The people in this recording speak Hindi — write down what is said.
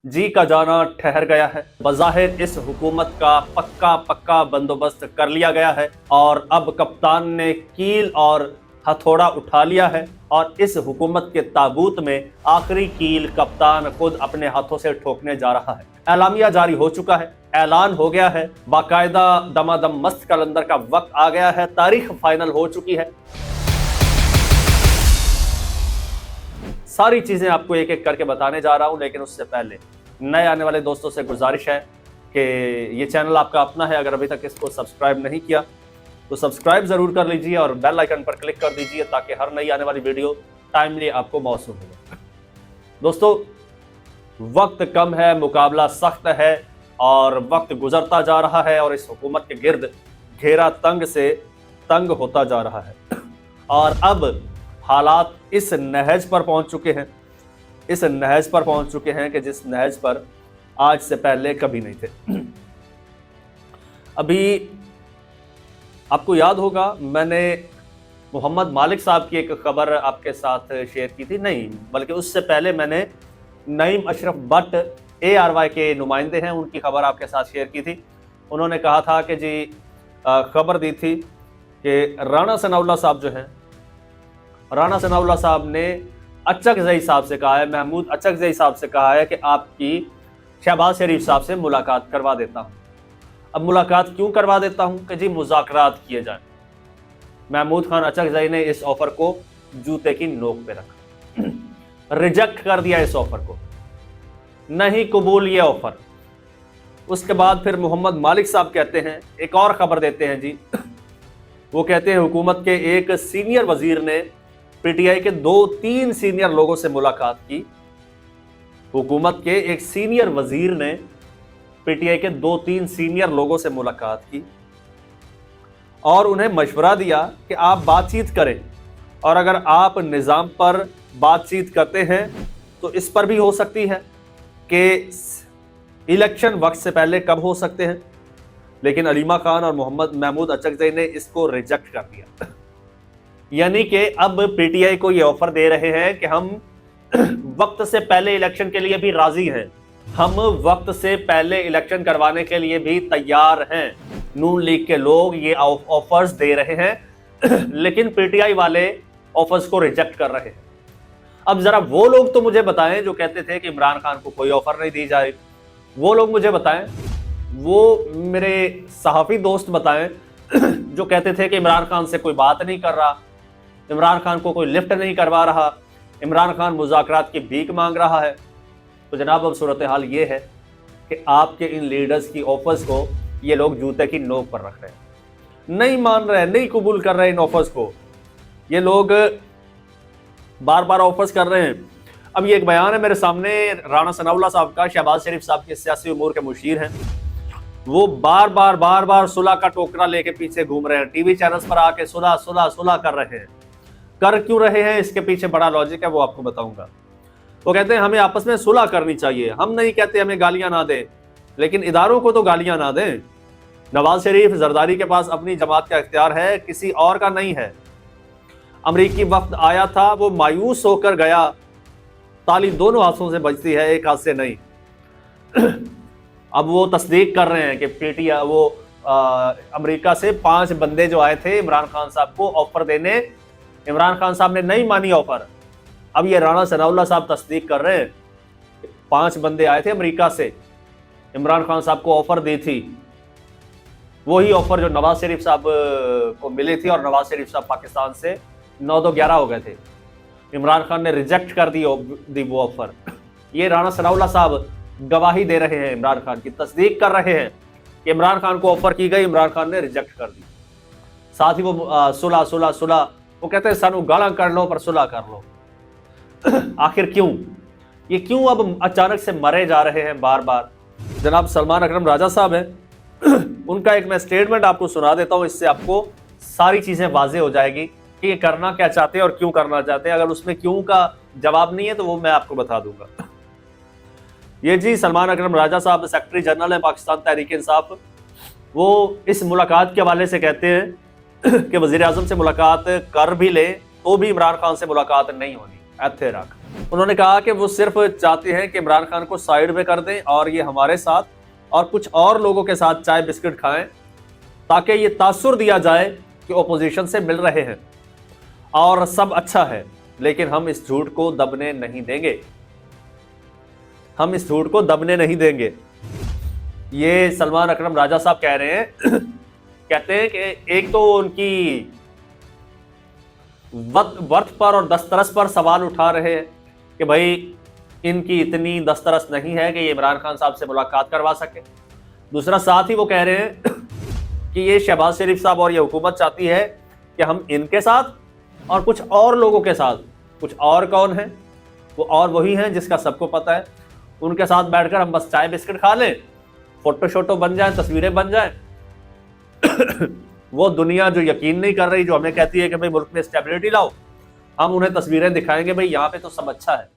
जी का जाना ठहर गया है। बज़ाहिर इस हुकूमत का पक्का बंदोबस्त कर लिया गया है और अब कप्तान ने कील और हथौड़ा उठा लिया है और इस हुकूमत के ताबूत में आखिरी कील कप्तान खुद अपने हाथों से ठोकने जा रहा है। एलामिया जारी हो चुका है, ऐलान हो गया है, बाकायदा दमादम मस्त कलंदर का वक्त आ गया है, तारीख फाइनल हो चुकी है। सारी चीजें आपको एक एक करके बताने जा रहा हूं, लेकिन उससे पहले नए आने वाले दोस्तों से गुजारिश है कि ये चैनल आपका अपना है, अगर अभी तक इसको सब्सक्राइब नहीं किया तो सब्सक्राइब जरूर कर लीजिए और बेल आइकन पर क्लिक कर दीजिए ताकि हर नई आने वाली वीडियो टाइमली आपको मौसूल हो। दोस्तों, वक्त कम है, मुकाबला सख्त है और वक्त गुजरता जा रहा है और इस हुकूमत के गिर्द घेरा तंग से तंग होता जा रहा है और अब हालात इस नहज पर पहुंच चुके हैं, इस नहज पर पहुंच चुके हैं कि जिस नहज पर आज से पहले कभी नहीं थे। अभी आपको याद होगा मैंने मोहम्मद मालिक साहब की एक खबर आपके साथ शेयर की थी, नहीं बल्कि उससे पहले मैंने नईम अशरफ भट्ट ARY के नुमाइंदे हैं, उनकी खबर आपके साथ शेयर की थी। उन्होंने कहा था कि जी खबर दी थी कि राणा सनाउल्लाह साहब जो हैं, राणा सनाउल्लाह साहब ने अचकज़ई साहब से कहा है, महमूद अचकज़ई साहब से कहा है कि आपकी शहबाज शरीफ साहब से मुलाकात करवा देता हूँ। अब मुलाकात क्यों करवा देता हूँ कि जी मुज़ाकरात किए जाएं। महमूद खान अचकज़ई ने इस ऑफ़र को जूते की नोक पे रखा, रिजेक्ट कर दिया इस ऑफ़र को, नहीं कबूल ये ऑफ़र। उसके बाद फिर मोहम्मद मालिक साहब कहते हैं, एक और ख़बर देते हैं जी, वो कहते हैं हुकूमत के एक सीनियर वजीर ने PTI के 2-3 सीनियर लोगों से मुलाकात की। हुकूमत के एक सीनियर वजीर ने PTI के 2-3 सीनियर लोगों से मुलाकात की और उन्हें मशवरा दिया कि आप बातचीत करें और अगर आप निज़ाम पर बातचीत करते हैं तो इस पर भी हो सकती है कि इलेक्शन वक्त से पहले कब हो सकते हैं। लेकिन अलीमा खान और मोहम्मद महमूद अचकज़ई ने इसको रिजेक्ट कर दिया। यानी कि अब PTI को ये ऑफर दे रहे हैं कि हम वक्त से पहले इलेक्शन के लिए भी राजी हैं, हम वक्त से पहले इलेक्शन करवाने के लिए भी तैयार हैं। नून लीग के लोग ये ऑफर्स दे रहे हैं लेकिन PTI वाले ऑफर्स को रिजेक्ट कर रहे हैं। अब जरा वो लोग तो मुझे बताएं जो कहते थे कि इमरान खान को कोई ऑफर नहीं दी जाए, वो लोग मुझे बताएं, वो मेरे सहाफ़ी दोस्त बताएं जो कहते थे कि इमरान खान से कोई बात नहीं कर रहा, इमरान खान को कोई लिफ्ट नहीं करवा रहा, इमरान खान मुज़ाकरात की भीख मांग रहा है। तो जनाब अब सूरत हाल ये है कि आपके इन लीडर्स की ऑफर्स को ये लोग जूते की नोक पर रख रहे हैं, नहीं मान रहे, नहीं कबूल कर रहे इन ऑफर्स को। ये लोग बार बार ऑफर्स कर रहे हैं। अब ये एक बयान है मेरे सामने राणा सनाउल्लाह साहब का, शहबाज शरीफ साहब के सियासी उमूर के मुशीर हैं, वो बार बार सुलह का टोकरा लेके पीछे घूम रहे हैं, टीवी चैनल्स पर आके सुलह सुलह सुलह कर रहे हैं। कर क्यों रहे हैं, इसके पीछे बड़ा लॉजिक है, वो आपको बताऊंगा। वो कहते हैं हमें आपस में सुलह करनी चाहिए, हम नहीं कहते हमें गालियां ना दें, लेकिन इदारों को तो गालियां ना दें। नवाज शरीफ जरदारी के पास अपनी जमात का इख्तियार है, किसी और का नहीं है। अमरीकी वफ्द आया था, वो मायूस होकर गया, ताली दोनों हाथों से बजती है, एक हाथ से नहीं। अब वो तस्दीक कर रहे हैं कि PTI वो अमेरिका से 5 बंदे जो आए थे इमरान खान साहब को ऑफर देने, इमरान खान साहब ने नहीं मानी ऑफर। अब ये राणा सनाउल्लाह साहब तस्दीक कर रहे हैं, 5 बंदे आए थे अमेरिका से, इमरान खान साहब को ऑफर दी थी, वही ऑफर जो नवाज शरीफ साहब को मिली थी और नवाज शरीफ साहब पाकिस्तान से 9-11 हो गए थे। इमरान खान ने रिजेक्ट कर दी वो ऑफर। ये राणा सनाउल्लाह साहब गवाही दे रहे हैं, इमरान खान की तस्दीक कर रहे हैं कि इमरान खान को ऑफर की गई, इमरान खान ने रिजेक्ट कर दी। साथ ही वो सुलह सुलह सुलह, वो कहते हैं सानू गाला कर लो पर सुलह कर लो। आखिर क्यों, ये क्यों अब अचानक से मरे जा रहे हैं बार बार। जनाब सलमान अकरम राजा साहब हैं, उनका एक मैं स्टेटमेंट आपको सुना देता हूं, इससे आपको सारी चीजें वाजे हो जाएगी कि ये करना क्या चाहते हैं और क्यों करना चाहते हैं। अगर उसमें क्यों का जवाब नहीं है तो वो मैं आपको बता दूंगा। ये जी सलमान अकरम राजा साहब सेक्रेटरी जनरल है पाकिस्तान तहरीक इंसाफ, वो इस मुलाकात के हवाले से कहते हैं कि वज़ीर आज़म से मुलाकात कर भी ले तो भी इमरान खान से मुलाकात नहीं होनी। ਇੱਥੇ रख। उन्होंने कहा कि वो सिर्फ चाहते हैं कि इमरान खान को साइड में कर दें और ये हमारे साथ और कुछ और लोगों के साथ चाय बिस्किट खाएं ताकि ये तासुर दिया जाए कि ओपोजिशन से मिल रहे हैं और सब अच्छा है, लेकिन हम इस झूठ को दबने नहीं देंगे, हम इस झूठ को दबने नहीं देंगे। ये सलमान अकरम राजा साहब कह रहे हैं। कहते हैं कि एक तो उनकी वर्थ पर और दस्तरस पर सवाल उठा रहे हैं कि भाई इनकी इतनी दस्तरस नहीं है कि ये इमरान खान साहब से मुलाकात करवा सके। दूसरा, साथ ही वो कह रहे हैं कि ये शहबाज शरीफ साहब और ये हुकूमत चाहती है कि हम इनके साथ और कुछ और लोगों के साथ, कुछ और कौन है वो, और वही हैं जिसका सबको पता है, उनके साथ बैठकर हम बस चाय बिस्किट खा लें, फोटो शोटो बन जाए, तस्वीरें बन जाए। वो दुनिया जो यकीन नहीं कर रही, जो हमें कहती है कि भाई मुल्क में स्टेबिलिटी लाओ, हम उन्हें तस्वीरें दिखाएंगे भाई यहाँ पे तो सब अच्छा है।